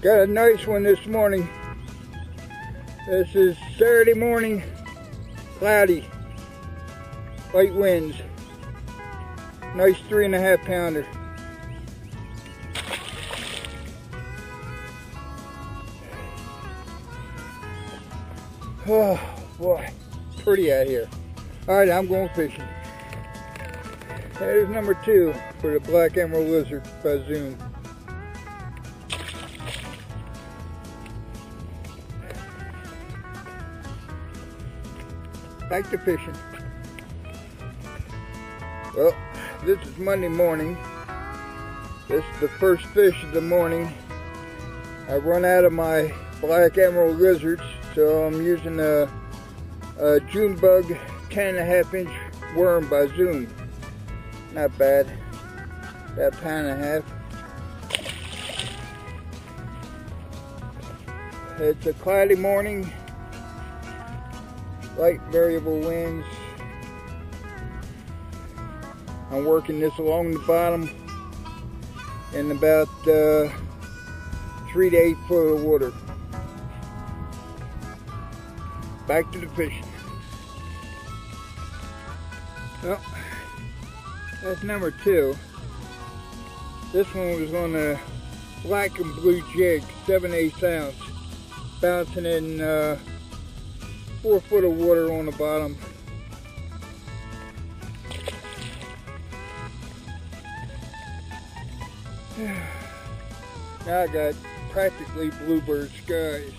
Got a nice one this morning. This is Saturday morning, cloudy, light winds. Nice 3.5 pounder. Oh boy, pretty out here. Alright, I'm going fishing. There's number 2 for the black emerald lizard by Zoom. Back to fishing. Well, this is Monday morning. This is the first fish of the morning. I run out of my black emerald lizards, so I'm using a June bug 10.5-inch worm by Zoom. Not bad. About 1.5 pounds. It's a cloudy morning. Light variable winds. I'm working this along the bottom in about 3 to 8 foot of water. Back to the fishing. Well, that's number 2. This one was on a black and blue jig, 7/8 ounce, bouncing in 4 foot of water on the bottom. Now I got practically bluebird skies.